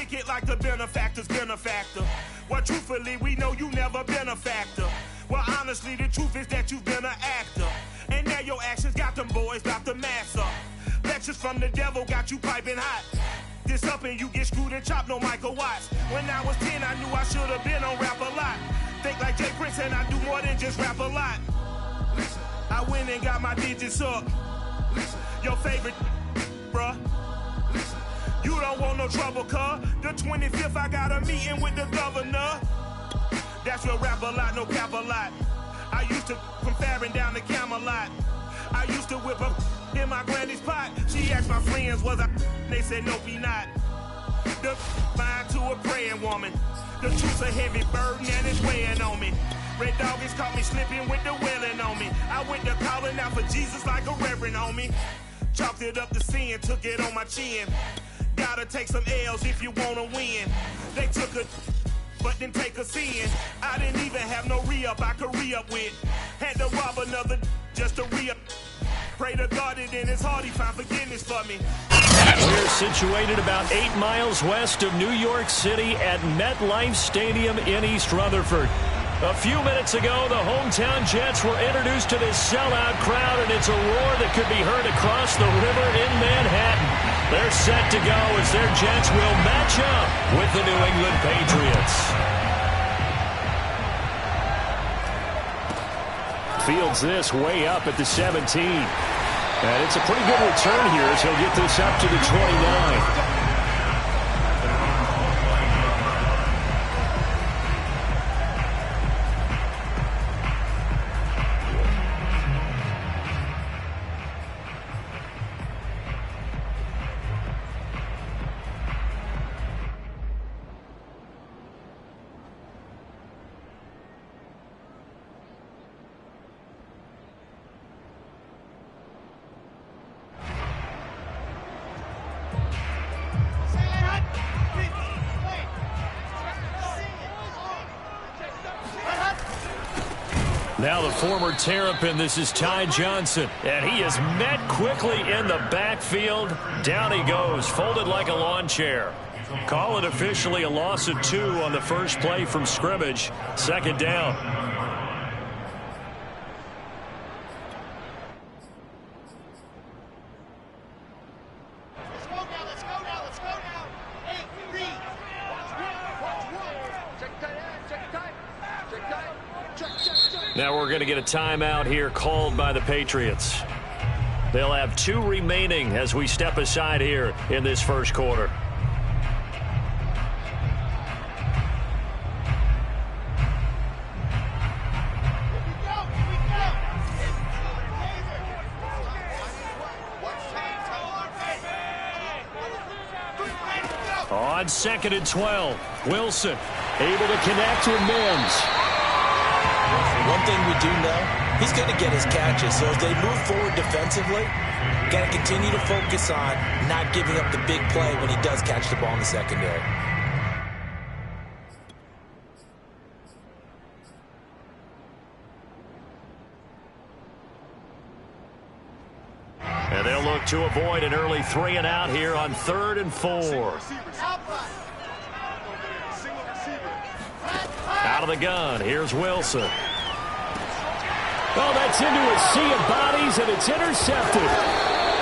kick it like the benefactor's benefactor. Well, truthfully, we know you never been a factor. Well, honestly, the truth is that you've been an actor. And now your actions got them boys about to mass up. Lectures from the devil got you piping hot. This up and you get screwed and chopped, no Michael Watts. When I was 10, I knew I should have been on Rap a Lot. Think like Jay Prince and I do more than just rap a lot. Listen, I went and got my digits up. Listen, your favorite, bruh. Listen, you don't want no trouble, cuz. The 25th, I got a meeting with the governor. That's real Rap a Lot, no cap a lot. I used to from Farron down to Camelot. I used to whip up in my granny's pot. She asked my friends, was I? They said, no, be not. The mind to a praying woman. The truth's a heavy burden and it's weighing on me. Red Doggies caught me slipping with the wailing on me. I went to calling out for Jesus like a reverend on me. Chalked it up to sin, took it on my chin. Gotta take some L's if you wanna win. They took a but didn't take a sin. I didn't even have no re-up I could re-up with. Had to rob another just to re-up. Pray to God that in his heart he found forgiveness for me. We're situated about 8 miles west of New York City at MetLife Stadium in East Rutherford. A few minutes ago, the hometown Jets were introduced to this sellout crowd, and it's a roar that could be heard across the river in Manhattan. They're set to go as their Jets will match up with the New England Patriots. Fields this way up at the 17. And it's a pretty good return here as he'll get this up to the 29. Now the former Terrapin, this is Ty Johnson. And he is met quickly in the backfield. Down he goes, folded like a lawn chair. Call it officially a loss of 2 on the first play from scrimmage. Second down. Now we're going to get a timeout here called by the Patriots. They'll have 2 remaining as we step aside here in this first quarter. On 2nd and 12, Wilson able to connect with Mims. One thing we do know, he's going to get his catches. So as they move forward defensively, got to continue to focus on not giving up the big play when he does catch the ball in the secondary. And they'll look to avoid an early 3 and out here on 3rd and 4. Out of the gun, here's Wilson. Oh, that's into a sea of bodies, and it's intercepted.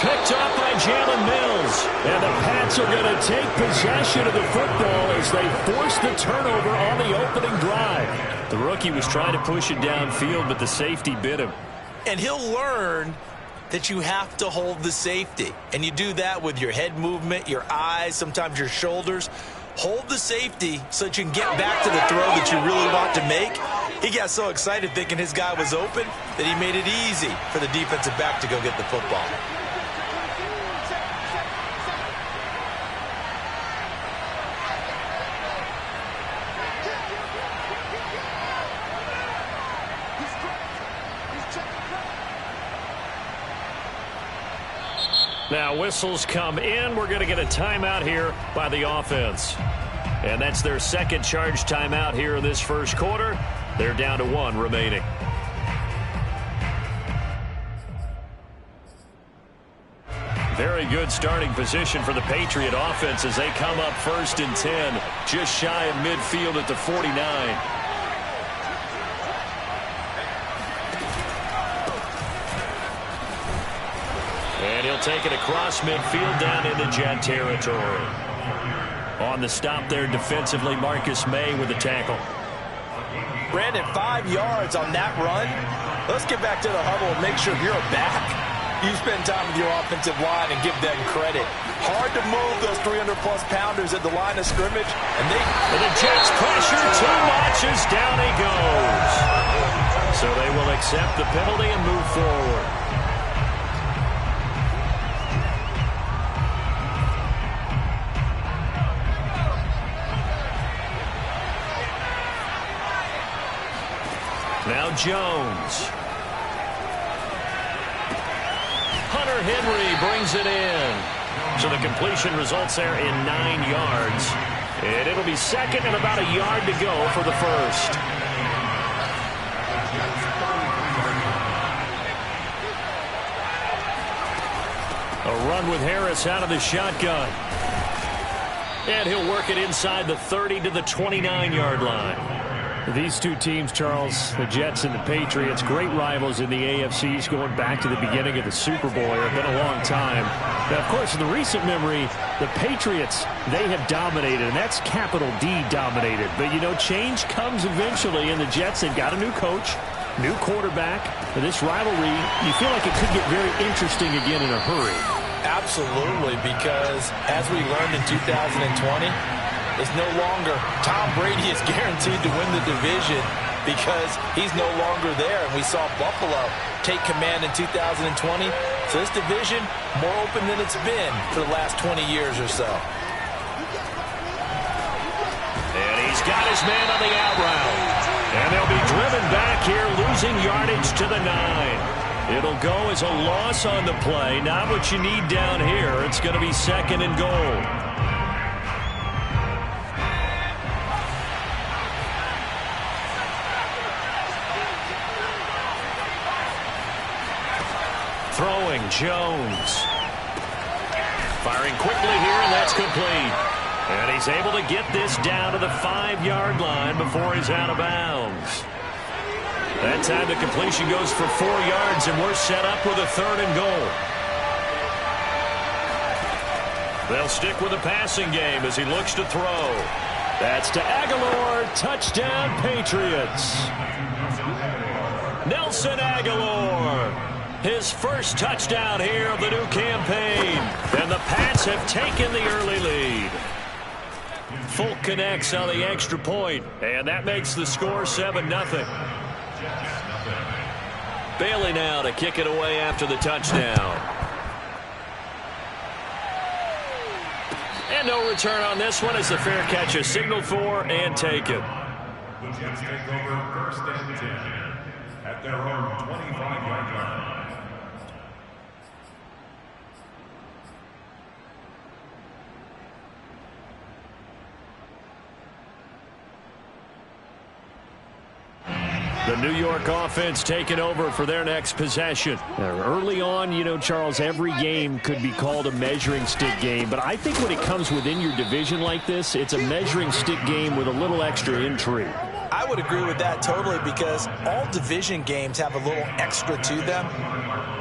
Picked off by Jalen Mills. And the Pats are going to take possession of the football as they force the turnover on the opening drive. The rookie was trying to push it downfield, but the safety bit him. And he'll learn that you have to hold the safety. And you do that with your head movement, your eyes, sometimes your shoulders. Hold the safety so that you can get back to the throw that you really want to make. He got so excited thinking his guy was open that he made it easy for the defensive back to go get the football. Now whistles come in. We're going to get a timeout here by the offense. And that's their second charge timeout here in this first quarter. They're down to 1 remaining. Very good starting position for the Patriot offense as they come up 1st and 10, just shy of midfield at the 49. And he'll take it across midfield down into Jet territory. On the stop there defensively, Marcus May with the tackle. Brandon, 5 yards on that run. Let's get back to the huddle and make sure you're a back. You spend time with your offensive line and give them credit. Hard to move those 300-plus pounders at the line of scrimmage. And the Jets pressure too much as down he goes. So they will accept the penalty and move forward. Now Jones. Hunter Henry brings it in. So the completion results there in 9 yards. And it'll be second and about a yard to go for the first. A run with Harris out of the shotgun. And he'll work it inside the 30 to the 29-yard line. These two teams, Charles, the Jets and the Patriots, great rivals in the AFCs going back to the beginning of the Super Bowl. It's been a long time. Now, of course, in the recent memory, the Patriots, they have dominated, and that's capital D dominated. But, you know, change comes eventually, and the Jets, they've got a new coach, new quarterback. And this rivalry, you feel like it could get very interesting again in a hurry. Absolutely, because as we learned in 2020, it's no longer Tom Brady is guaranteed to win the division because he's no longer there. And we saw Buffalo take command in 2020. So this division more open than it's been for the last 20 years or so. And he's got his man on the out route. And they'll be driven back here, losing yardage to the 9. It'll go as a loss on the play. Not what you need down here. It's going to be 2nd and goal. Throwing, Jones. Firing quickly here, and that's complete. And he's able to get this down to the 5-yard line before he's out of bounds. That time the completion goes for 4 yards, and we're set up with a 3rd and goal. They'll stick with the passing game as he looks to throw. That's to Aguilar. Touchdown, Patriots. Nelson Aguilar. His first touchdown here of the new campaign. And the Pats have taken the early lead. Folk connects on the extra point, and that makes the score 7-0. Bailey now to kick it away after the touchdown. And no return on this one as the fair catch is signaled for and taken. The Jets take over 1st and 10 at their own 25-yard line. The New York offense taking over for their next possession. Early on, you know, Charles, every game could be called a measuring stick game. But I think when it comes within your division like this, it's a measuring stick game with a little extra intrigue. I would agree with that totally because all division games have a little extra to them.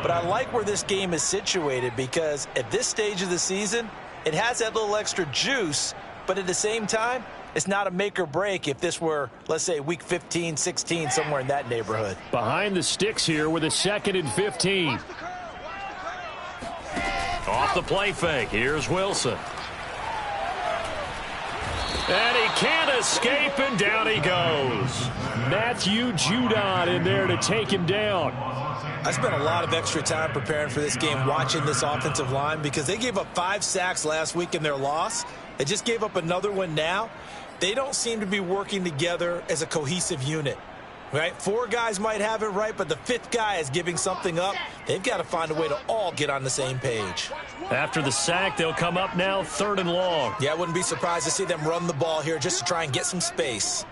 But I like where this game is situated because at this stage of the season, it has that little extra juice. But at the same time, it's not a make or break if this were, let's say, week 15, 16, somewhere in that neighborhood. Behind the sticks here with a 2nd and 15. Off the play fake. Here's Wilson. And he can't escape, and down he goes. Matthew Judon in there to take him down. I spent a lot of extra time preparing for this game watching this offensive line because they gave up 5 sacks last week in their loss. They just gave up another one now. They don't seem to be working together as a cohesive unit, right? 4 guys might have it right, but the 5th guy is giving something up. They've got to find a way to all get on the same page. After the sack, they'll come up now 3rd and long. Yeah, I wouldn't be surprised to see them run the ball here just to try and get some space.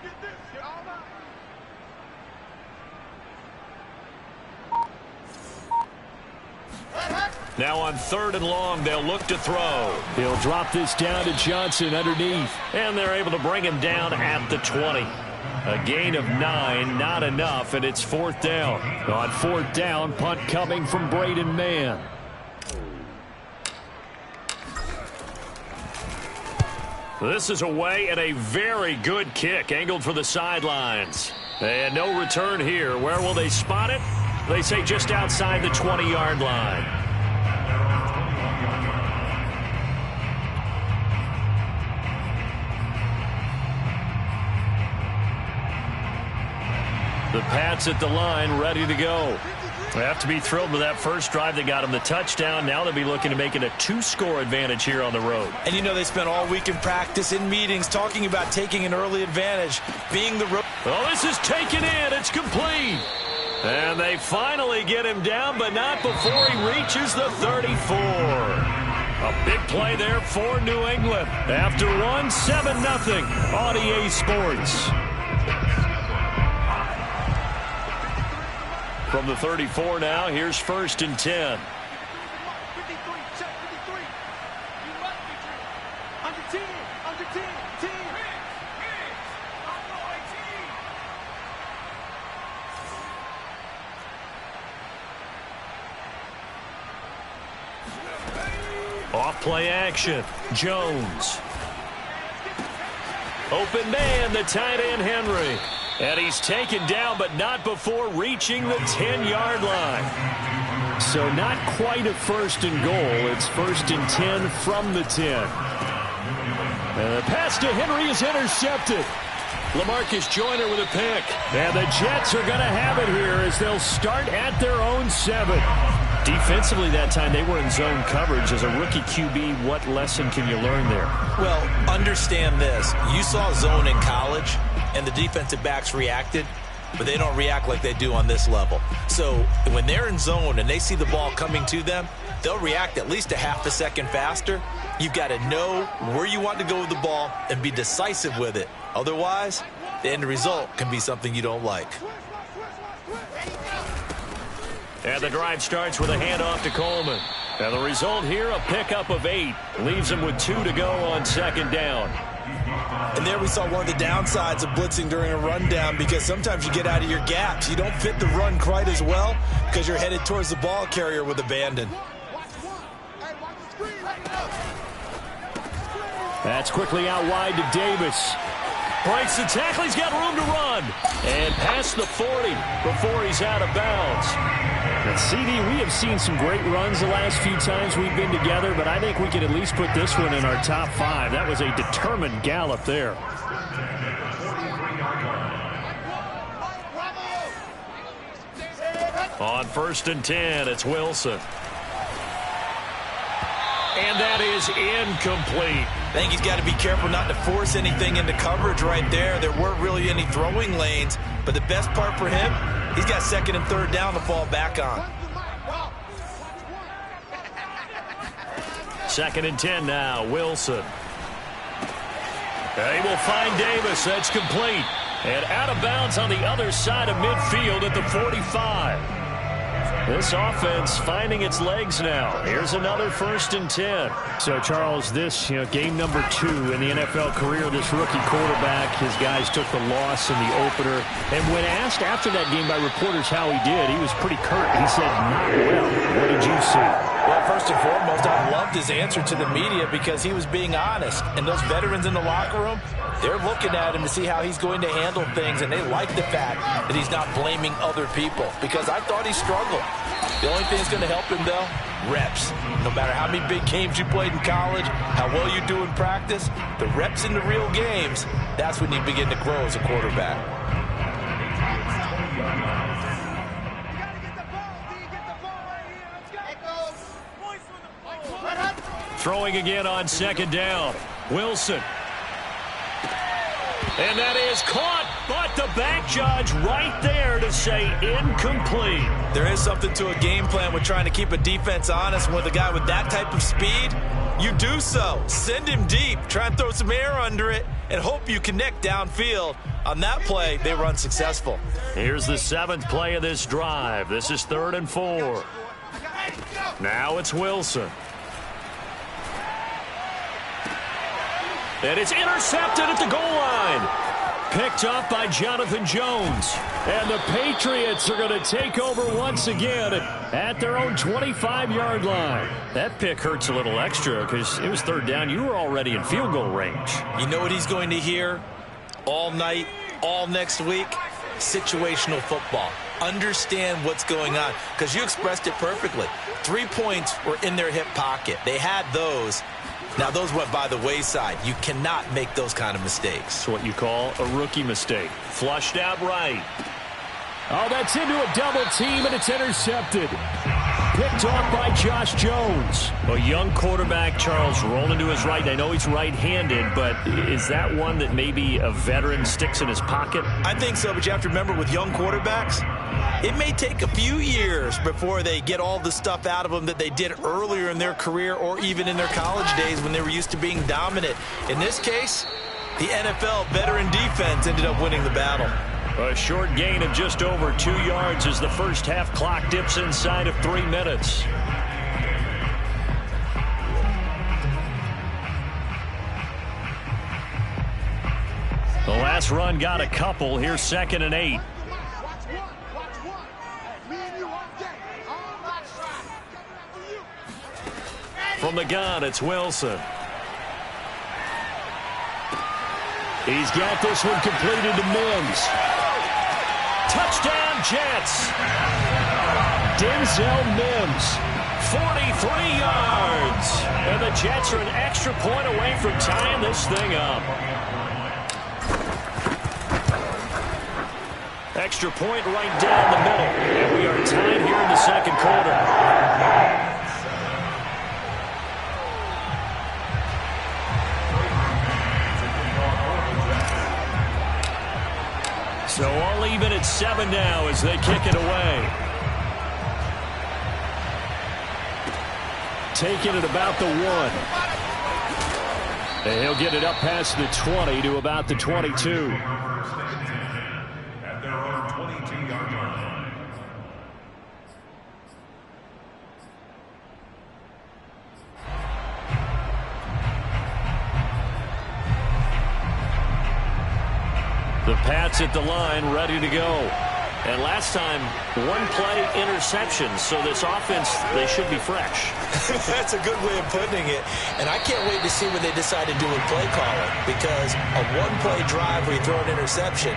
Now on 3rd and long, they'll look to throw. He'll drop this down to Johnson underneath. And they're able to bring him down at the 20. A gain of 9, not enough, and it's 4th down. On 4th down, punt coming from Braden Mann. This is away and a very good kick, angled for the sidelines. And no return here. Where will they spot it? They say just outside the 20-yard line. The Pats at the line, ready to go. They have to be thrilled with that first drive that got them the touchdown. Now they'll be looking to make it a 2-score advantage here on the road. And you know they spent all week in practice, in meetings, talking about taking an early advantage, being the road. Oh, this is taken in. It's complete. And they finally get him down, but not before he reaches the 34. A big play there for New England. After one, 7-0 on EA Sports. From the 34 now, here's 1st and 10. Off play action. Jones. Open man, the tight end Henry. And he's taken down, but not before reaching the 10-yard line. So not quite a 1st and goal. It's 1st and 10 from the 10. And the pass to Henry is intercepted. LaMarcus Joyner with a pick. And the Jets are going to have it here as they'll start at their own 7. Defensively that time, they were in zone coverage. As a rookie QB, what lesson can you learn there? Well, understand this. You saw zone in college, and the defensive backs reacted, but they don't react like they do on this level. So when they're in zone and they see the ball coming to them, they'll react at least a half a second faster. You've got to know where you want to go with the ball and be decisive with it. Otherwise, the end result can be something you don't like. And the drive starts with a handoff to Coleman. And the result here, a pickup of 8. Leaves him with 2 to go on 2nd down. And there we saw one of the downsides of blitzing during a rundown, because sometimes you get out of your gaps. You don't fit the run quite as well because you're headed towards the ball carrier with abandon. That's quickly out wide to Davis. Breaks the tackle. He's got room to run. And past the 40 before he's out of bounds. And CD, we have seen some great runs the last few times we've been together, but I think we can at least put this one in our top 5. That was a determined gallop there. On 1st and 10, it's Wilson. And that is incomplete. I think he's got to be careful not to force anything into coverage right there. There weren't really any throwing lanes, but the best part for him, he's got 2nd and 3rd down to fall back on. 2nd and 10 now, Wilson. They will find Davis. That's complete. And out of bounds on the other side of midfield at the 45. This offense finding its legs now. Here's another 1st and 10. So, Charles, this game number 2 in the NFL career, this rookie quarterback, his guys took the loss in the opener. And when asked after that game by reporters how he did, he was pretty curt. He said, not well. What did you see? Well, first and foremost, I loved his answer to the media because he was being honest. And those veterans in the locker room, they're looking at him to see how he's going to handle things, and they like the fact that he's not blaming other people, because I thought he struggled. The only thing that's going to help him, though, reps. No matter how many big games you played in college, how well you do in practice, the reps in the real games, that's when you begin to grow as a quarterback. Throwing again on 2nd down. Wilson. And that is caught, but the back judge right there to say incomplete. There is something to a game plan with trying to keep a defense honest. With a guy with that type of speed, you do so. Send him deep, try and throw some air under it, and hope you connect downfield. On that play, they were unsuccessful. Here's the 7th play of this drive. This is 3rd and 4. Now it's Wilson. And it's intercepted at the goal line. Picked up by Jonathan Jones. And the Patriots are going to take over once again at their own 25-yard line. That pick hurts a little extra because it was third down. You were already in field goal range. You know what he's going to hear all night, all next week? Situational football. Understand what's going on, because you expressed it perfectly. 3 points were in their hip pocket. They had those. Now, those went by the wayside. You cannot make those kind of mistakes. It's what you call a rookie mistake. Flushed out right. Oh, that's into a double team, and it's intercepted. Picked off by Josh Jones. A young quarterback, Charles, rolling to his right. I know he's right-handed, but is that one that maybe a veteran sticks in his pocket? I think so, but you have to remember with young quarterbacks, it may take a few years before they get all the stuff out of them that they did earlier in their career or even in their college days when they were used to being dominant. In this case, the NFL veteran defense ended up winning the battle. A short gain of just over 2 yards as the first half clock dips inside of 3 minutes. The last run got a couple. Here's 2nd and 8. From the gun, it's Wilson. He's got this one completed to Mims. Touchdown, Jets. Denzel Mims, 43 yards. And the Jets are an extra point away from tying this thing up. Extra point right down the middle. And we are tied here in the second quarter. So all even at 7 now as they kick it away. Taking it about the 1. And he'll get it up past the 20 to about the 22. At their own 22-yard line. The Pats at the line, ready to go. And last time, 1-play interception, so this offense, they should be fresh. That's a good way of putting it. And I can't wait to see what they decide to do with play calling, because a 1-play drive where you throw an interception,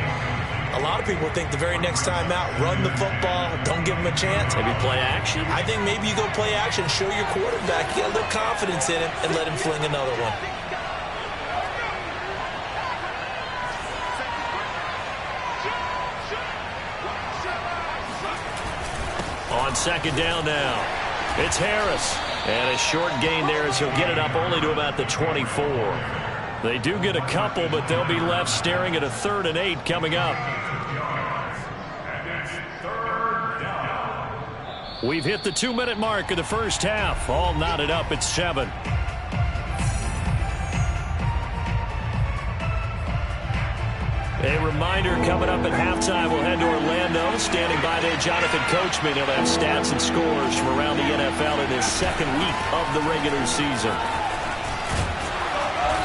a lot of people think the very next time out, run the football, don't give them a chance. Maybe play action? I think maybe you go play action, show your quarterback, get a little confidence in him, and let him fling another one. On 2nd down now, it's Harris. And a short gain there as he'll get it up only to about the 24. They do get a couple, but they'll be left staring at a 3rd and 8 coming up. We've hit the 2-minute mark of the first half. All knotted up at 7. A reminder, coming up at halftime, we'll head to Orlando. Standing by there, Jonathan Coachman. He'll have stats and scores from around the NFL in his 2nd week of the regular season.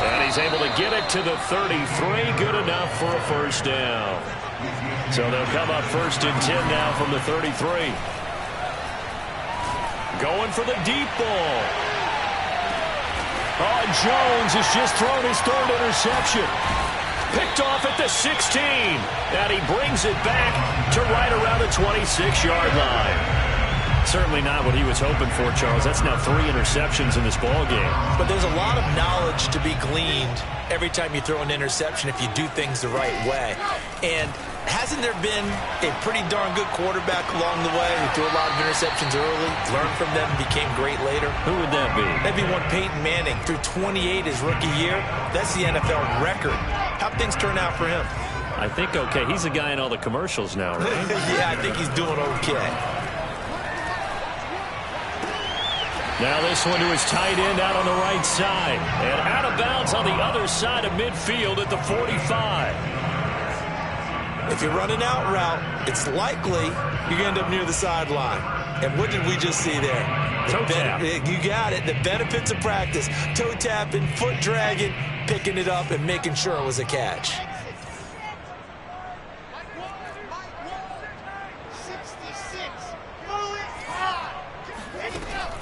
And he's able to get it to the 33. Good enough for a first down. So they'll come up 1st and 10 now from the 33. Going for the deep ball. Oh, Jones has just thrown his 3rd interception. Picked off at the 16. And he brings it back to right around the 26-yard line. Certainly not what he was hoping for, Charles. That's now 3 interceptions in this ball game. But there's a lot of knowledge to be gleaned every time you throw an interception if you do things the right way. And hasn't there been a pretty darn good quarterback along the way who threw a lot of interceptions early, learned from them, and became great later? Who would that be? That'd be one Peyton Manning. Threw 28 his rookie year. That's the NFL record. How'd things turn out for him? I think okay. He's the guy in all the commercials now, right? Yeah, I think he's doing okay. Now this one to his tight end out on the right side. And out of bounds on the other side of midfield at the 45. If you're running out route, it's likely you're going to end up near the sideline. And what did we just see there? Toe tap. You got it. The benefits of practice. Toe tapping, foot dragging, picking it up, and making sure it was a catch.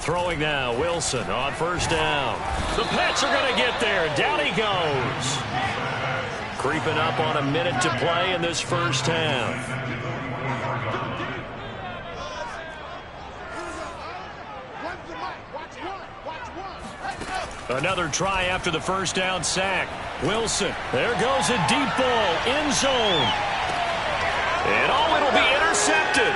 Throwing now, Wilson on first down. The Pats are going to get there. Down he goes. Creeping up on a minute to play in this first half. Another try after the first down sack. Wilson, there goes a deep ball, end zone. And it'll be intercepted.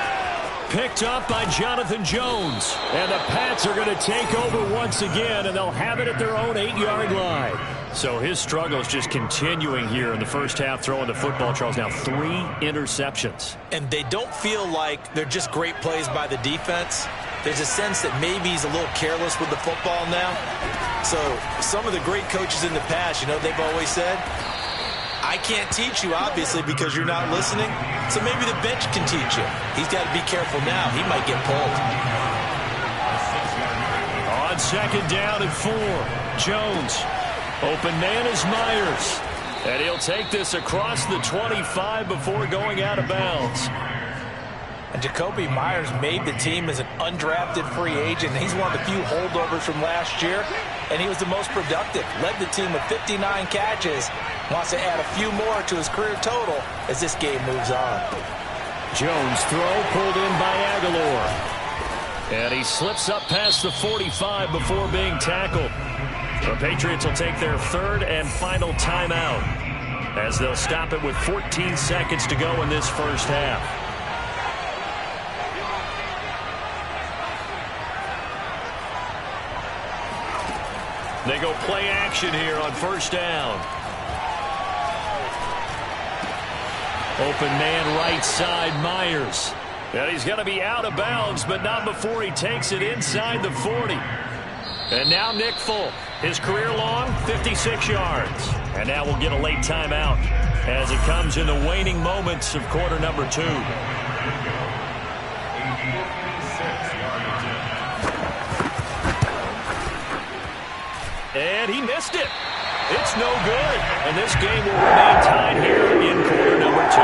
Picked up by Jonathan Jones. And the Pats are going to take over once again, and they'll have it at their own 8-yard line. So his struggles just continuing here in the first half, throwing the football. Charles, now 3 interceptions. And they don't feel like they're just great plays by the defense. There's a sense that maybe he's a little careless with the football now. So some of the great coaches in the past, you know, they've always said, I can't teach you, obviously, because you're not listening. So maybe the bench can teach you. He's got to be careful now. He might get pulled. On second down and 4, Jones. Open man is Myers. And he'll take this across the 25 before going out of bounds. And Jakobi Meyers made the team as an undrafted free agent. He's one of the few holdovers from last year, and he was the most productive. Led the team with 59 catches. Wants to add a few more to his career total as this game moves on. Jones throw pulled in by Aguilar. And he slips up past the 45 before being tackled. The Patriots will take their third and final timeout as they'll stop it with 14 seconds to go in this first half. They go play action here on first down. Open man right side, Myers. And he's going to be out of bounds, but not before he takes it inside the 40. And now Nick Folk, his career long, 56 yards. And now we'll get a late timeout as it comes in the waning moments of quarter number 2. And he missed it. It's no good. And this game will remain tied here in quarter number 2.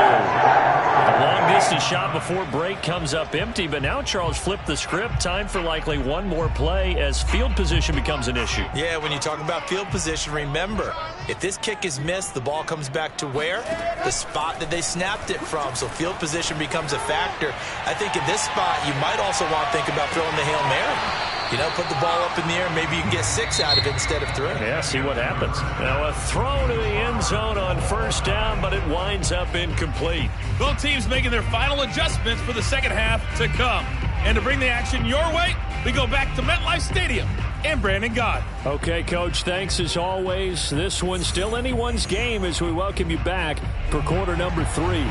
The long-distance shot before break comes up empty, but now Charles flipped the script. Time for likely one more play as field position becomes an issue. Yeah, when you talk about field position, remember, if this kick is missed, the ball comes back to where? The spot that they snapped it from. So field position becomes a factor. I think in this spot, you might also want to think about throwing the Hail Mary. You know, put the ball up in the air, maybe you can get 6 out of it instead of 3. Yeah, see what happens. Now a throw to the end zone on first down, but it winds up incomplete. Both teams making their final adjustments for the second half to come. And to bring the action your way, we go back to MetLife Stadium and Brandon Gaudin. Okay, Coach, thanks as always. This one's still anyone's game as we welcome you back for quarter number 3.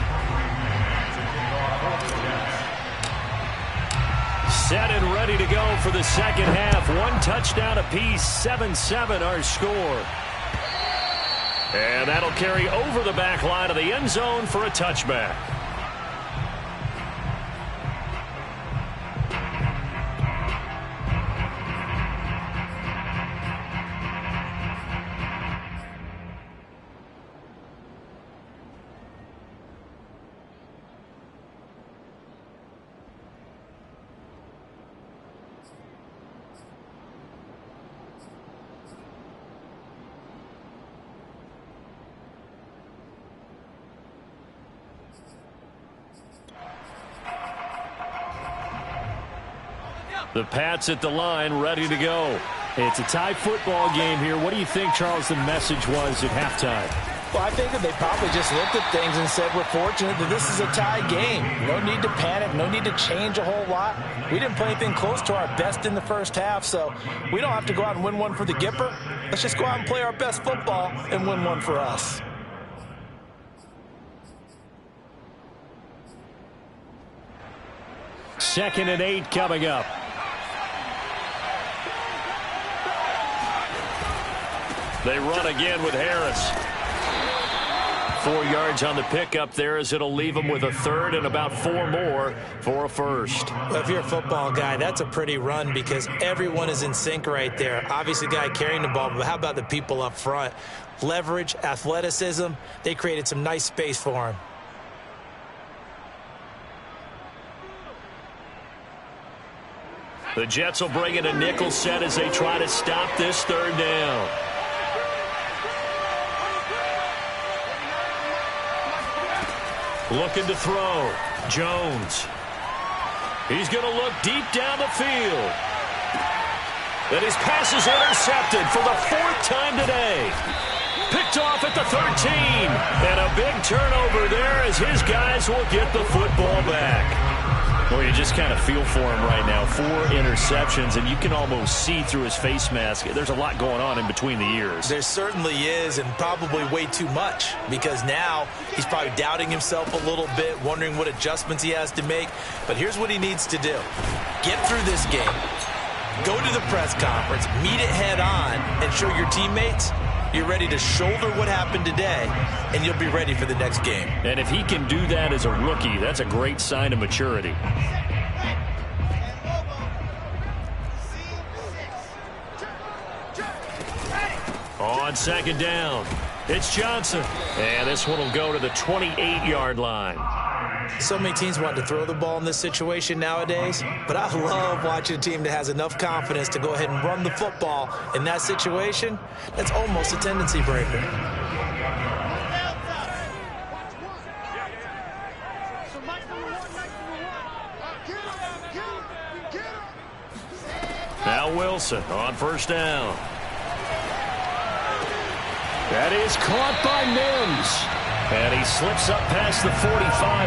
Set and ready to go for the second half. 1 touchdown apiece, 7-7 our score. And that'll carry over the back line of the end zone for a touchback. The Pats at the line, ready to go. It's a tie football game here. What do you think, Charles, the message was at halftime? Well, I think that they probably just looked at things and said, we're fortunate that this is a tie game. No need to panic. No need to change a whole lot. We didn't play anything close to our best in the first half, so we don't have to go out and win one for the Gipper. Let's just go out and play our best football and win one for us. Second and 8 coming up. They run again with Harris. 4 yards on the pickup there, as it'll leave them with a third and about 4 more for a first. Well, if you're a football guy, that's a pretty run because everyone is in sync right there. Obviously, the guy carrying the ball, but how about the people up front? Leverage, athleticism, they created some nice space for him. The Jets will bring in a nickel set as they try to stop this third down. Looking to throw. Jones. He's going to look deep down the field. And his pass is intercepted for the 4th time today. Picked off at the 13. And a big turnover there as his guys will get the football back. Well, you just kind of feel for him right now. 4 interceptions, and you can almost see through his face mask. There's a lot going on in between the ears. There certainly is, and probably way too much, because now he's probably doubting himself a little bit, wondering what adjustments he has to make. But here's what he needs to do. Get through this game. Go to the press conference, meet it head on, and show your teammates you're ready to shoulder what happened today, and you'll be ready for the next game. And if he can do that as a rookie, that's a great sign of maturity. On second down, it's Johnson. And this one will go to the 28-yard line. So many teams want to throw the ball in this situation nowadays, but I love watching a team that has enough confidence to go ahead and run the football in that situation. That's almost a tendency breaker. Now Wilson on first down. That is caught by Mims. And he slips up past the 45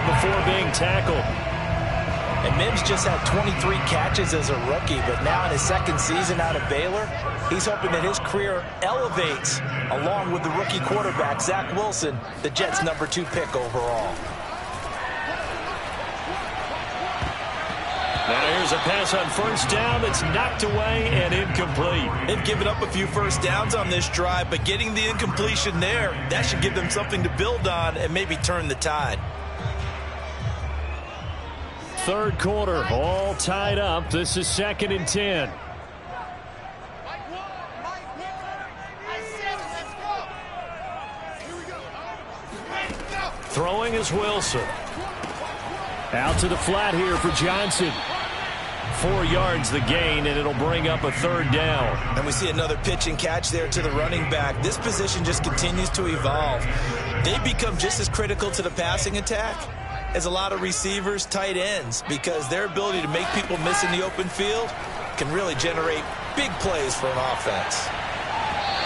before being tackled. And Mims just had 23 catches as a rookie, but now in his 2nd season out of Baylor, he's hoping that his career elevates along with the rookie quarterback, Zach Wilson, the Jets' number 2 pick overall. Now here's a pass on first down that's knocked away and incomplete. They've given up a few first downs on this drive, but getting the incompletion there, that should give them something to build on and maybe turn the tide. Third quarter, all tied up. This is 2nd and 10. Throwing is Wilson. Out to the flat here for Johnson. 4 yards the gain, and it'll bring up a third down. And we see another pitch and catch there to the running back. This position just continues to evolve. They become just as critical to the passing attack as a lot of receivers, tight ends, because their ability to make people miss in the open field can really generate big plays for an offense.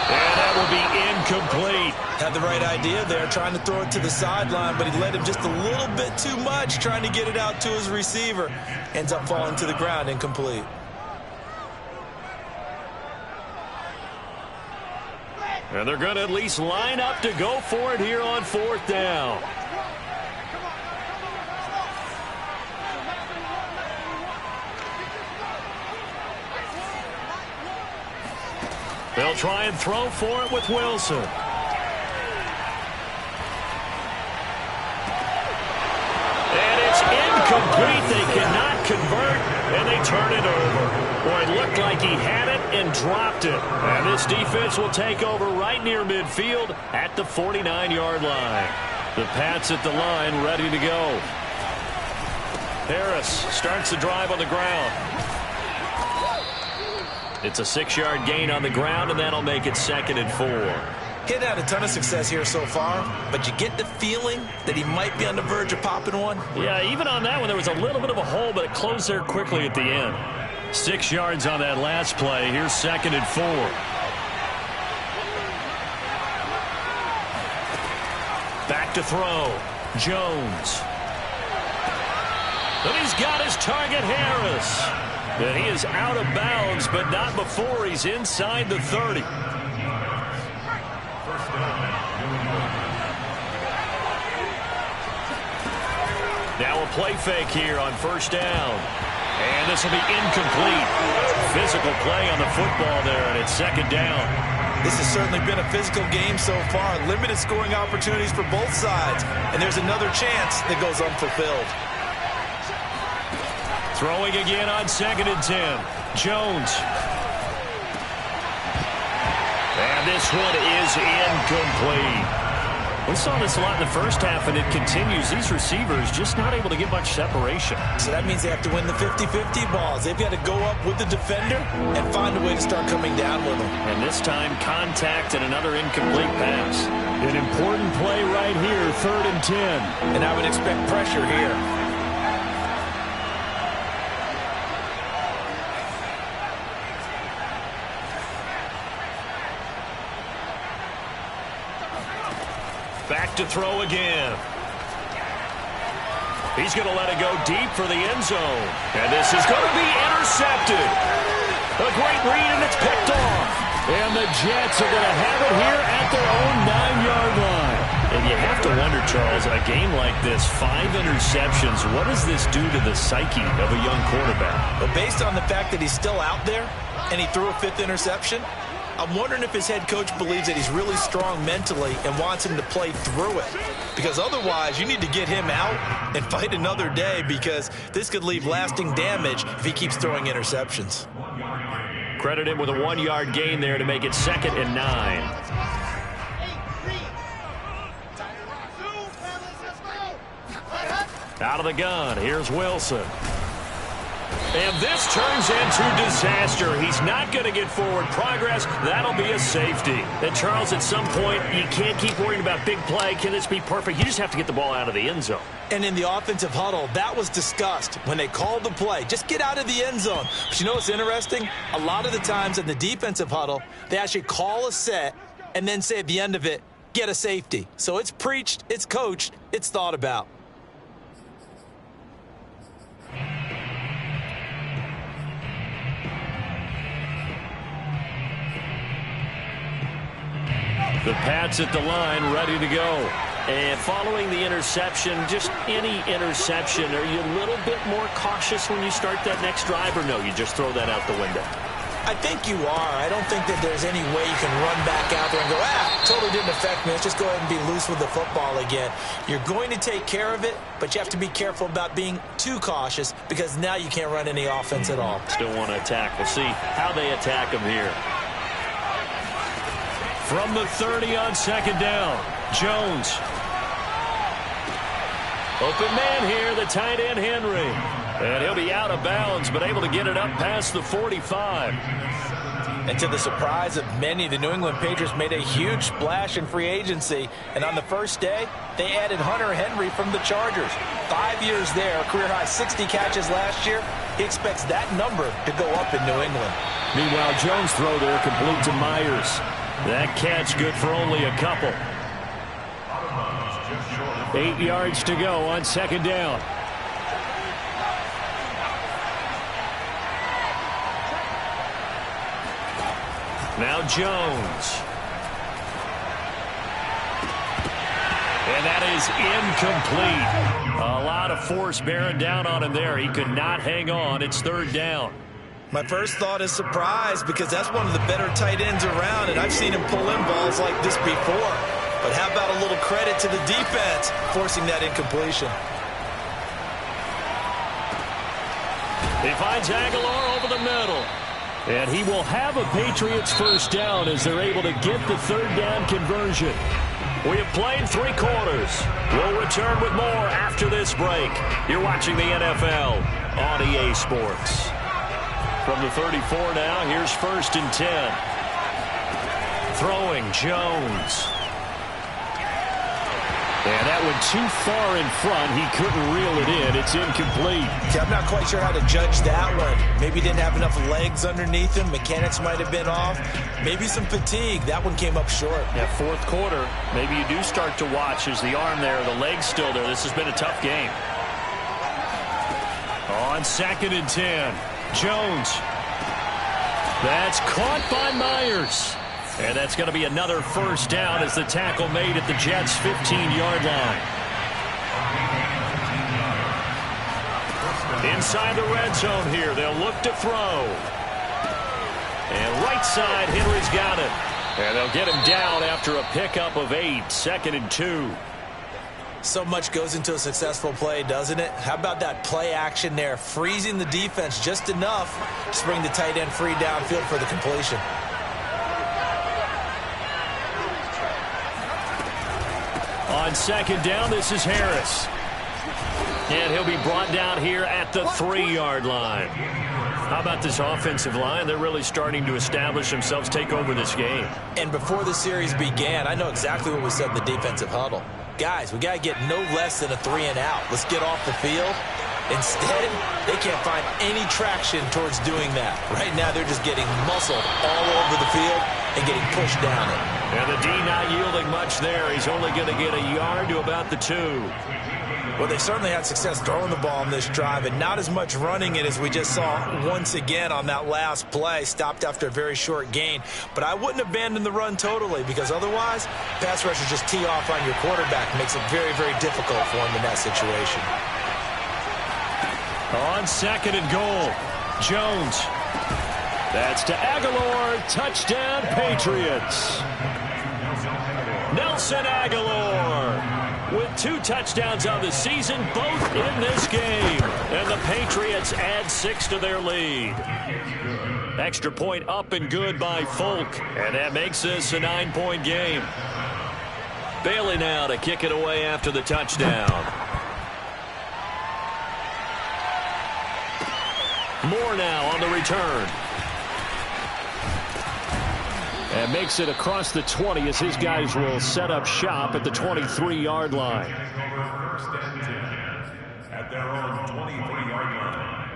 And that will be incomplete. Had the right idea there, trying to throw it to the sideline, but he led him just a little bit too much, trying to get it out to his receiver. Ends up falling to the ground, incomplete. And they're going to at least line up to go for it here on 4th down. They'll try and throw for it with Wilson. And it's incomplete. They cannot convert, and they turn it over. Boy, it looked like he had it and dropped it. And this defense will take over right near midfield at the 49-yard line. The Pats at the line, ready to go. Harris starts the drive on the ground. It's a 6-yard gain on the ground, and that'll make it 2nd and 4. He had a ton of success here so far, but you get the feeling that he might be on the verge of popping one. Yeah, even on that one, there was a little bit of a hole, but it closed there quickly at the end. 6 yards on that last play. Here's 2nd and 4. Back to throw. Jones. And he's got his target, Harris. And he is out of bounds, but not before he's inside the 30. Now a play fake here on first down. And this will be incomplete. Physical play on the football there, and it's 2nd down. This has certainly been a physical game so far. Limited scoring opportunities for both sides. And there's another chance that goes unfulfilled. Throwing again on 2nd and 10. Jones. And this one is incomplete. We saw this a lot in the first half, and it continues. These receivers just not able to get much separation. So that means they have to win the 50-50 balls. They've got to go up with the defender and find a way to start coming down with them. And this time, contact and another incomplete pass. An important play right here, 3rd and 10. And I would expect pressure here. Back to throw again. He's going to let it go deep for the end zone. And this is going to be intercepted. A great read, and it's picked off. And the Jets are going to have it here at their own 9-yard line. And you have to wonder, Charles, in a game like this, 5 interceptions, what does this do to the psyche of a young quarterback? But based on the fact that he's still out there and he threw a 5th interception, I'm wondering if his head coach believes that he's really strong mentally and wants him to play through it. Because otherwise, you need to get him out and fight another day, because this could leave lasting damage if he keeps throwing interceptions. Credit him with a 1-yard gain there to make it 2nd and 9. Out of the gun, here's Wilson. And this turns into disaster. He's not going to get forward progress. That'll be a safety. And Charles, at some point, you can't keep worrying about big play. Can this be perfect? You just have to get the ball out of the end zone. And in the offensive huddle, that was discussed when they called the play. Just get out of the end zone. But you know what's interesting? A lot of the times in the defensive huddle, they actually call a set and then say at the end of it, get a safety. So it's preached, it's coached, it's thought about. The Pats at the line, ready to go. And following the interception, just any interception, are you a little bit more cautious when you start that next drive, or no, you just throw that out the window? I think you are. I don't think that there's any way you can run back out there and go, totally didn't affect me. Let's just go ahead and be loose with the football again. You're going to take care of it, but you have to be careful about being too cautious, because now you can't run any offense at all. Still want to attack. We'll see how they attack them here. From the 30 on 2nd down, Jones. Open man here, the tight end, Henry. And he'll be out of bounds, but able to get it up past the 45. And to the surprise of many, the New England Patriots made a huge splash in free agency. And on the first day, they added Hunter Henry from the Chargers. 5 years there, career-high 60 catches last year. He expects that number to go up in New England. Meanwhile, Jones' throw there complete to Myers. That catch good for only a couple. 8 yards to go on 2nd down. Now Jones. And that is incomplete. A lot of force bearing down on him there. He could not hang on. It's 3rd down. My first thought is surprise, because that's one of the better tight ends around, and I've seen him pull in balls like this before. But how about a little credit to the defense forcing that incompletion? He finds Aguilar over the middle. And he will have a Patriots first down as they're able to get the 3rd down conversion. We have played 3 quarters. We'll return with more after this break. You're watching the NFL on EA Sports. From the 34 now, here's 1st and 10. Throwing Jones. And that one too far in front. He couldn't reel it in. It's incomplete. See, I'm not quite sure how to judge that one. Maybe he didn't have enough legs underneath him. Mechanics might have been off. Maybe some fatigue. That one came up short. Yeah, 4th quarter, maybe you do start to watch as the arm there, the leg's still there. This has been a tough game. On 2nd and 10, Jones. That's caught by Myers. And that's going to be another first down as the tackle made at the Jets' 15-yard line. Inside the red zone here, they'll look to throw. And right side, Henry's got it. And they'll get him down after a pickup of 8, 2nd and 2. So much goes into a successful play, doesn't it? How about that play action there, freezing the defense just enough to bring the tight end free downfield for the completion. On 2nd down, this is Harris. And he'll be brought down here at the 3-yard line. How about this offensive line? They're really starting to establish themselves, take over this game. And before the series began, I know exactly what we said in the defensive huddle. Guys, we got to get no less than a 3-and-out. Let's get off the field. Instead, they can't find any traction towards doing that. Right now, they're just getting muscled all over the field and getting pushed down it. And the D not yielding much there. He's only going to get a yard to about the 2. Well, they certainly had success throwing the ball on this drive, and not as much running it as we just saw once again on that last play. Stopped after a very short gain. But I wouldn't abandon the run totally, because otherwise, pass rushers just tee off on your quarterback. Makes it very, very difficult for him in that situation. On 2nd and goal, Jones. That's to Aguilar. Touchdown, Patriots. Nelson Aguilar with 2 touchdowns on the season, both in this game. And the Patriots add 6 to their lead. Extra point up and good by Folk. And that makes this a 9-point game. Bailey now to kick it away after the touchdown. Moore now on the return. And makes it across the 20 as his guys will set up shop at the 23-yard line. First and 10 at their own 23-yard line.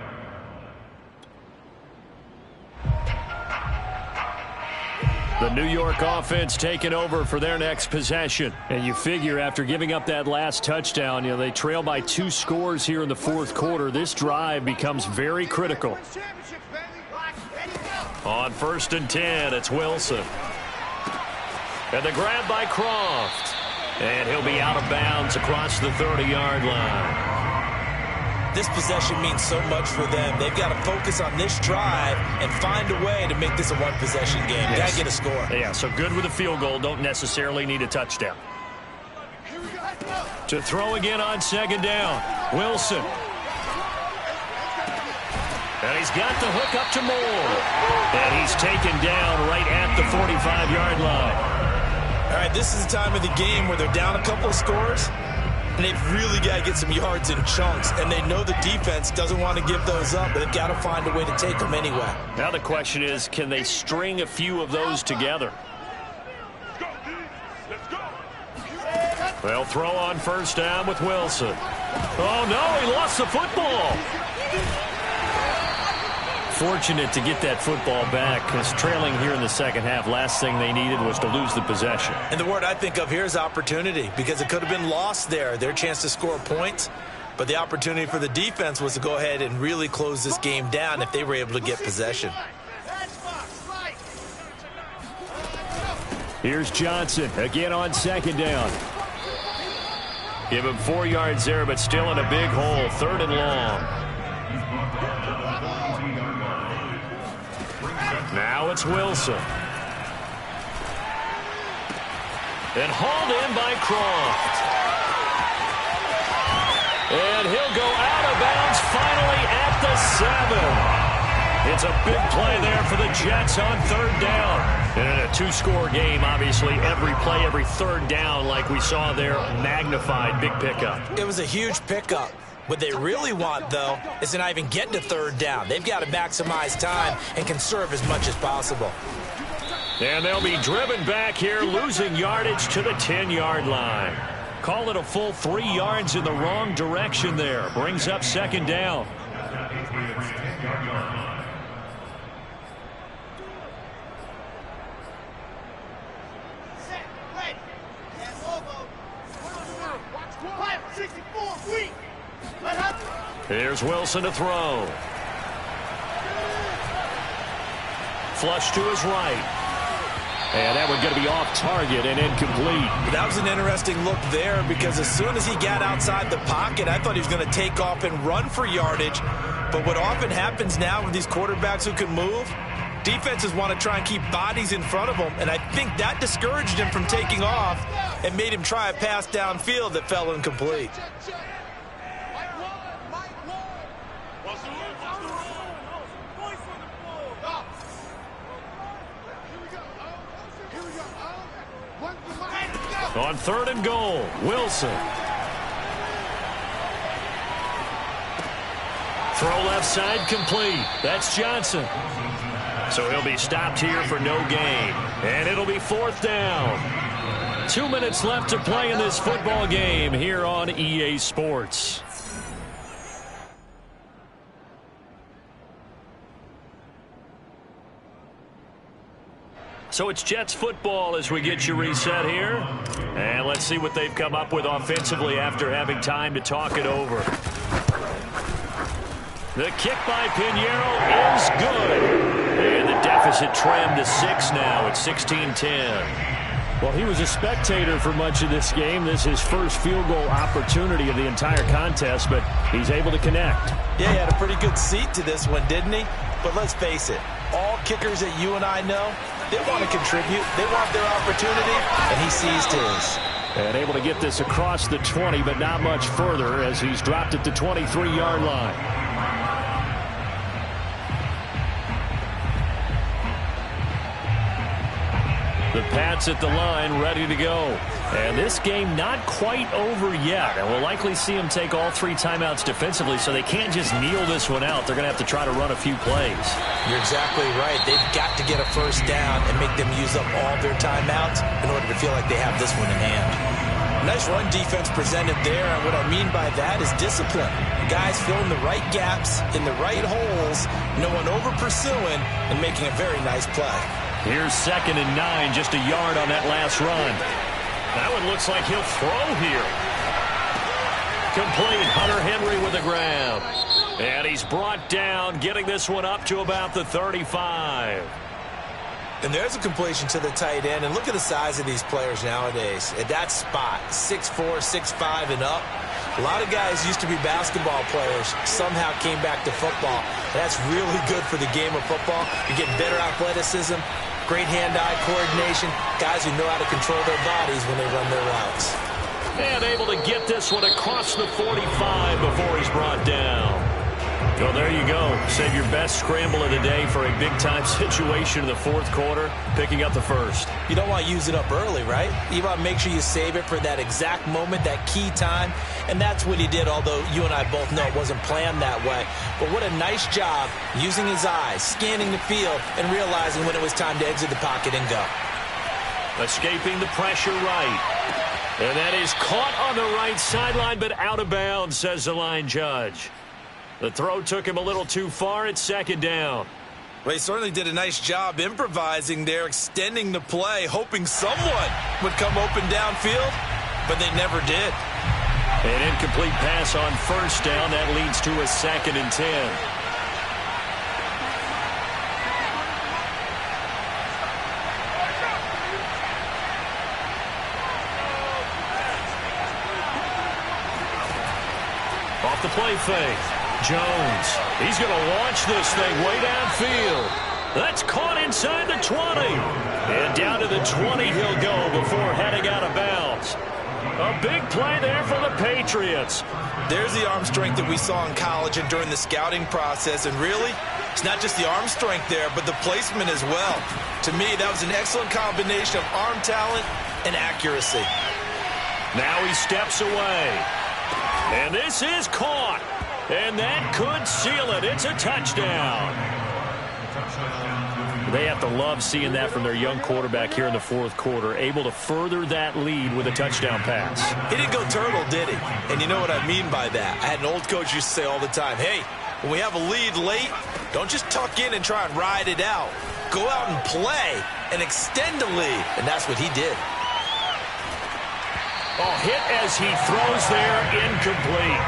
The New York offense taking over for their next possession. And you figure after giving up that last touchdown, they trail by 2 scores here in the 4th quarter. This drive becomes very critical. On 1st and 10, it's Wilson. And the grab by Croft. And he'll be out of bounds across the 30-yard line. This possession means so much for them. They've got to focus on this drive and find a way to make this a 1-possession game. Yes. Got to get a score. Yeah, so good with a field goal. Don't necessarily need a touchdown. To throw again on 2nd down, Wilson. And he's got the hook up to Moore. And he's taken down right at the 45-yard line. All right, this is the time of the game where they're down a couple of scores, and they've really got to get some yards in chunks. And they know the defense doesn't want to give those up, but they've got to find a way to take them anyway. Now the question is, can they string a few of those together? They'll throw on 1st down with Wilson. Oh, no, he lost the football. Fortunate to get that football back, because trailing here in the 2nd half, last thing they needed was to lose the possession. And the word I think of here is opportunity, because it could have been lost there, their chance to score points. But the opportunity for the defense was to go ahead and really close this game down if they were able to get possession. Here's Johnson again on 2nd down. Give him 4 yards there, but still in a big hole. 3rd and long. Now it's Wilson. And hauled in by Croft. And he'll go out of bounds finally at the 7. It's a big play there for the Jets on 3rd down. And in a 2-score game, obviously, every play, every 3rd down, like we saw there, magnified, big pickup. It was a huge pickup. What they really want, though, is to not even get to 3rd down. They've got to maximize time and conserve as much as possible. And they'll be driven back here, losing yardage to the 10-yard line. Call it a full 3 yards in the wrong direction there. Brings up 2nd down. Here's Wilson to throw. Flush to his right. And that one's going to be off target and incomplete. That was an interesting look there, because as soon as he got outside the pocket, I thought he was going to take off and run for yardage. But what often happens now with these quarterbacks who can move, Defenses want to try and keep bodies in front of them, and I think that discouraged him from taking off and made him try a pass downfield that fell incomplete. On 3rd and goal, Wilson. Throw left side complete. That's Johnson. So he'll be stopped here for no gain. And it'll be 4th down. 2 minutes left to play in this football game here on EA Sports. So it's Jets football as we get you reset here. And let's see what they've come up with offensively after having time to talk it over. The kick by Pinheiro is good. And the deficit trimmed to 6 now at 16-10. Well, he was a spectator for much of this game. This is his first field goal opportunity of the entire contest, but he's able to connect. Yeah, he had a pretty good seat to this one, didn't he? But let's face it, all kickers that you and I know, they want to contribute. They want their opportunity, and he seized his. And able to get this across the 20, but not much further as he's dropped it to 23-yard line. The Pats at the line, ready to go. And this game not quite over yet. And we'll likely see them take all 3 timeouts defensively, so they can't just kneel this one out. They're going to have to try to run a few plays. You're exactly right. They've got to get a first down and make them use up all their timeouts in order to feel like they have this one in hand. Nice run defense presented there, and what I mean by that is discipline. Guys filling the right gaps in the right holes, no one over-pursuing, and making a very nice play. Here's 2nd and 9, just a yard on that last run. That one looks like he'll throw here. Complete. Hunter Henry with the grab. And he's brought down, getting this one up to about the 35. And there's a completion to the tight end. And look at the size of these players nowadays. At that spot, 6'4", 6'5", and up. A lot of guys used to be basketball players, somehow came back to football. That's really good for the game of football. You're getting better athleticism, great hand-eye coordination, guys who know how to control their bodies when they run their routes. And able to get this one across the 45 before he's brought down. Well, there you go. Save your best scramble of the day for a big-time situation in the 4th quarter, picking up the 1st. You don't want to use it up early, right? You want to make sure you save it for that exact moment, that key time, and that's what he did, although you and I both know it wasn't planned that way. But what a nice job using his eyes, scanning the field, and realizing when it was time to exit the pocket and go. Escaping the pressure right. And that is caught on the right sideline, but out of bounds, says the line judge. The throw took him a little too far. It's 2nd down. Well, he certainly did a nice job improvising there, extending the play, hoping someone would come open downfield, but they never did. An incomplete pass on 1st down. That leads to a 2nd and 10. Off the play fake. Jones, he's going to launch this thing way downfield. That's caught inside the 20. And down to the 20 he'll go before heading out of bounds. A big play there for the Patriots. There's the arm strength that we saw in college and during the scouting process. And really, it's not just the arm strength there, but the placement as well. To me, that was an excellent combination of arm talent and accuracy. Now he steps away. And this is caught. And that could seal it. It's a touchdown. They have to love seeing that from their young quarterback here in the 4th quarter, able to further that lead with a touchdown pass. He didn't go turtle, did he? And you know what I mean by that. I had an old coach used to say all the time, hey, when we have a lead late, don't just tuck in and try and ride it out. Go out and play and extend the lead. And that's what he did. Oh, hit as he throws there, incomplete.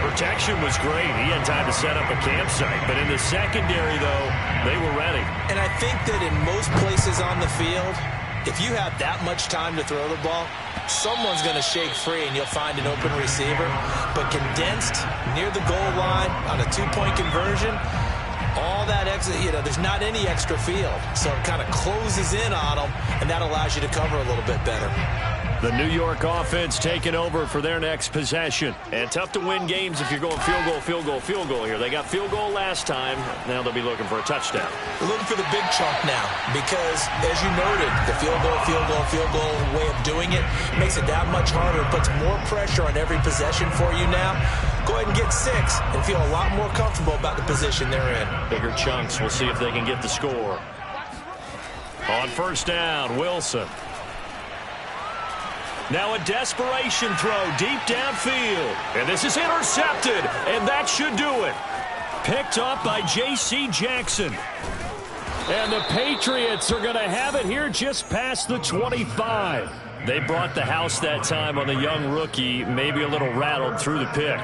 Protection was great. He had time to set up a campsite. But in the secondary, though, they were ready. And I think that in most places on the field, if you have that much time to throw the ball, someone's going to shake free and you'll find an open receiver. But condensed near the goal line on a 2-point conversion, all that exit, there's not any extra field. So it kind of closes in on them, and that allows you to cover a little bit better. The New York offense taking over for their next possession. And tough to win games if you're going field goal, field goal, field goal here. They got field goal last time. Now they'll be looking for a touchdown. They're looking for the big chunk now because, as you noted, the field goal, field goal, field goal way of doing it makes it that much harder. It puts more pressure on every possession for you now. Go ahead and get 6 and feel a lot more comfortable about the position they're in. Bigger chunks. We'll see if they can get the score. On first down, Wilson. Now a desperation throw deep downfield. And this is intercepted, and that should do it. Picked up by J.C. Jackson. And the Patriots are going to have it here just past the 25. They brought the house that time on the young rookie, maybe a little rattled through the pick.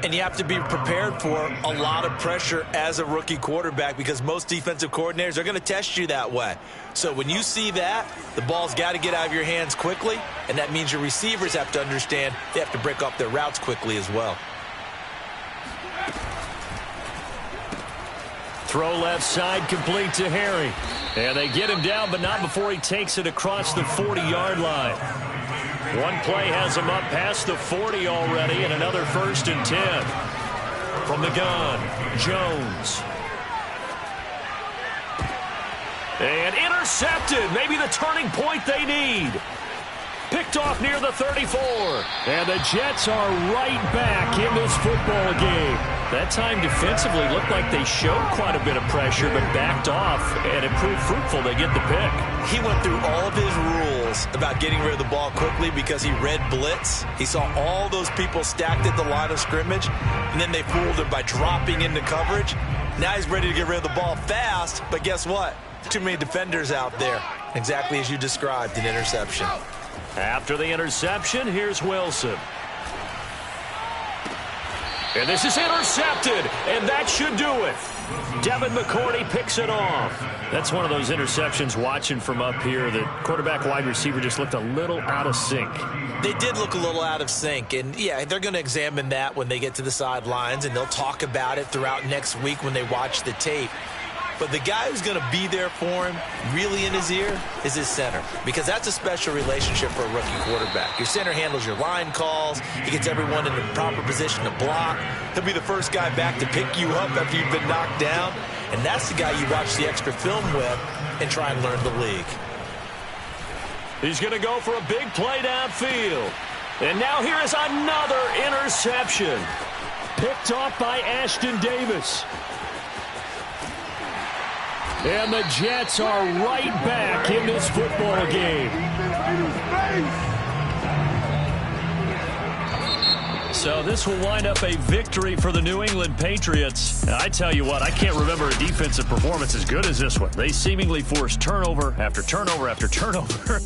And you have to be prepared for a lot of pressure as a rookie quarterback because most defensive coordinators are going to test you that way. So when you see that, the ball's got to get out of your hands quickly, and that means your receivers have to understand they have to break up their routes quickly as well. Throw left side complete to Harry. And they get him down, but not before he takes it across the 40-yard line. One play has him up past the 40 already, and another 1st and 10. From the gun, Jones. And intercepted. Maybe the turning point they need. Picked off near the 34. And the Jets are right back in this football game. That time defensively looked like they showed quite a bit of pressure but backed off, and it proved fruitful. They get the pick. He went through all of his rules about getting rid of the ball quickly because he read blitz. He saw all those people stacked at the line of scrimmage, and then they fooled him by dropping into coverage. Now he's ready to get rid of the ball fast, but guess what? Too many defenders out there. Exactly as you described, an interception. After the interception, here's Wilson. And this is intercepted, and that should do it. Devin McCourty picks it off. That's one of those interceptions watching from up here that quarterback wide receiver just looked a little out of sync. They did look a little out of sync, and yeah, they're going to examine that when they get to the sidelines, and they'll talk about it throughout next week when they watch the tape. But the guy who's going to be there for him, really in his ear, is his center. Because that's a special relationship for a rookie quarterback. Your center handles your line calls. He gets everyone in the proper position to block. He'll be the first guy back to pick you up after you've been knocked down. And that's the guy you watch the extra film with and try and learn the league. He's going to go for a big play downfield. And now here is another interception. Picked off by Ashton Davis. And the Jets are right back in this football game. So this will wind up a victory for the New England Patriots. And I tell you what, I can't remember a defensive performance as good as this one. They seemingly forced turnover after turnover after turnover.